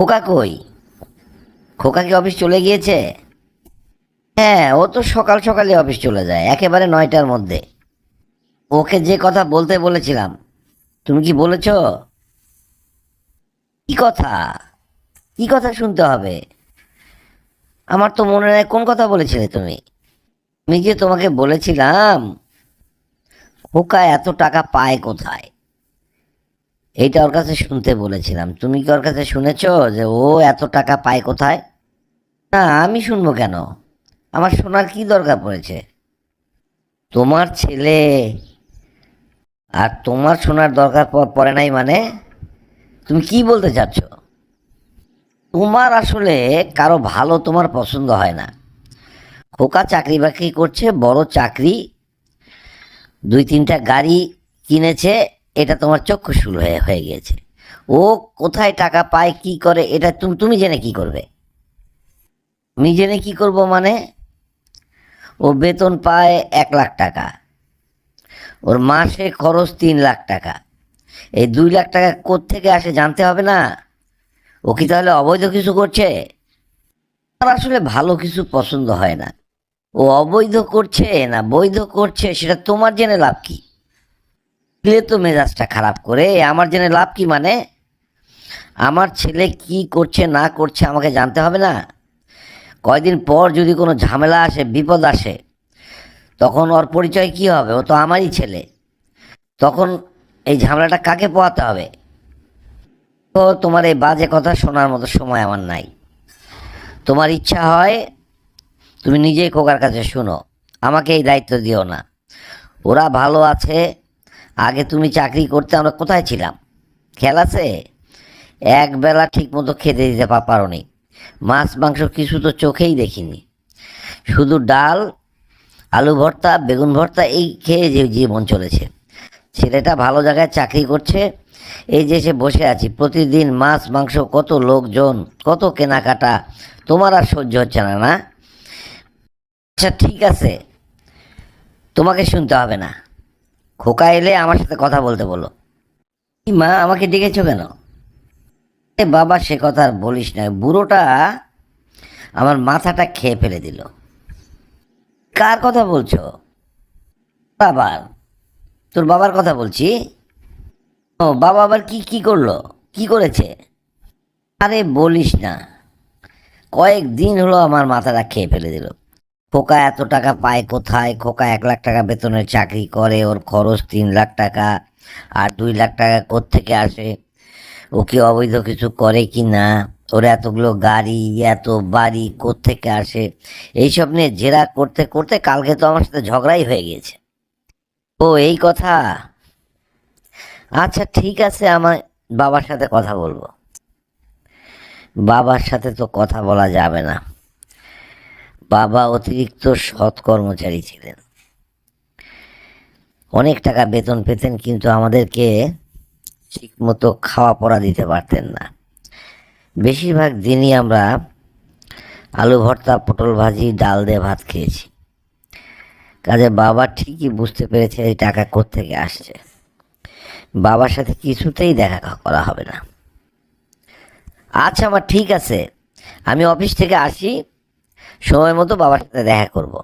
খোকা কই? খোকা কি অফিস চলে গিয়েছে? হ্যাঁ, ও তো সকাল সকালে অফিস চলে যায়, একেবারে 9টার মধ্যে। ওকে যে কথা বলতে বলেছিলাম, তুমি কি বলেছ? কি কথা? কি কথা শুনতে হবে? আমার তো মনে নেই কোন কথা বলেছিলে তুমি। আমি যে তোমাকে বলেছিলাম খোকা এত টাকা পায় কোথায়, এইটা ওর কাছে শুনতে বলেছিলাম। তুমি কি ওর কাছে শুনেছো যে ও এত টাকা পায় কোথায়? না, আমি শুনবো কেন? আমার শোনার কি দরকার পড়েছে? তোমার ছেলে আর তোমার শোনার দরকার পড়ে নাই মানে? তুমি কি বলতে চাচ্ছ? তোমার আসলে কারো ভালো তোমার পছন্দ হয় না। খোকা চাকরি বাকরি করছে, বড় চাকরি, 2-3টা গাড়ি কিনেছে, এটা তোমার চক্ষুশূল হয়ে হয়ে গিয়েছে। ও কোথায় টাকা পায় কি করে এটা তুমি তুমি জেনে কি করবে? আমি জেনে কি করব মানে? ও বেতন পায় 1 লাখ টাকা, ওর মাসে খরচ 3 লাখ টাকা। এই 2 লাখ টাকা কোত্থেকে আসে জানতে হবে না? ও কি তাহলে অবৈধ কিছু করছে? আমার আসলে ভালো কিছু পছন্দ হয় না। ও অবৈধ করছে না বৈধ করছে সেটা তোমার জেনে লাভ কি? দিলে তো মেজাজটা খারাপ করে, আমার জেনে লাভ কি মানে? আমার ছেলে কি করছে না করছে আমাকে জানতে হবে না? কয়দিন পর যদি কোনো ঝামেলা আসে, বিপদ আসে, তখন ওর পরিচয় কি হবে? ও তো আমারই ছেলে। তখন এই ঝামেলাটা কাকে পোহাতে হবে? তো তোমার এই বাজে কথা শোনার মতো সময় আমার নাই। তোমার ইচ্ছা হয় তুমি নিজেই খোকার কাছে শুনো, আমাকে এই দায়িত্ব দিও না। ওরা ভালো আছে। আগে তুমি চাকরি করতে আমরা কোথায় ছিলাম? খেয়াল আছে? একবেলা ঠিক মতো খেতে দিতে পারোনি। মাছ মাংস কিছু তো চোখেই দেখিনি। শুধু ডাল, আলু ভর্তা, বেগুন ভর্তা এই খেয়ে যে জীবন চলেছে। ছেলেটা ভালো জায়গায় চাকরি করছে, এই যে সে বসে আছি, প্রতিদিন মাছ মাংস, কত লোকজন, কত কেনাকাটা। তোমার আর সহ্য হচ্ছে না না? আচ্ছা ঠিক আছে, তোমাকে শুনতে হবে না। খোকা এলে আমার সাথে কথা বলতে বলো। কি মা, আমাকে ডেকেছো কেন? এ বাবা, সে কথা আর বলিস না। বুড়োটা আমার মাথাটা খেয়ে ফেলে দিল। কার কথা বলছো? বাবার। তোর বাবার কথা বলছি। ও বাবা আবার কি কি করলো? কি করেছে? আরে বলিস না, কয়েকদিন হলো আমার মাথাটা খেয়ে ফেলে দিল। খোকা এত টাকা পায় কোথায়? খোকা 1 লাখ টাকা বেতনের চাকরি করে, ওর খরচ 3 লাখ টাকা। আর 2 লাখ টাকা কোত্থেকে আসে? ও কি অবৈধ কিছু করে কি না? ওর এতগুলো গাড়ি, এত বাড়ি কোত্থেকে আসে? এইসব নিয়ে জেরা করতে করতে কালকে তো আমার সাথে ঝগড়াই হয়ে গিয়েছে। ও এই কথা। আচ্ছা ঠিক আছে, আমার বাবার সাথে কথা বলবো। বাবার সাথে তো কথা বলা যাবে না। বাবা অতিরিক্ত সৎ কর্মচারী ছিলেন, অনেক টাকা বেতন পেতেন, কিন্তু আমাদেরকে ঠিকমতো খাওয়া পড়া দিতে পারতেন না। বেশিরভাগ দিনই আমরা আলু ভর্তা, পটল ভাজি, ডাল দিয়ে ভাত খেয়েছি। কাজে বাবা ঠিকই বুঝতে পেরেছে এই টাকা কোত্থেকে আসছে। বাবার সাথে কিছুতেই দেখা করা হবে না। আচ্ছা আমার ঠিক আছে, আমি অফিস থেকে আসি, সময় মতো বাবার সাথে দেখা করব।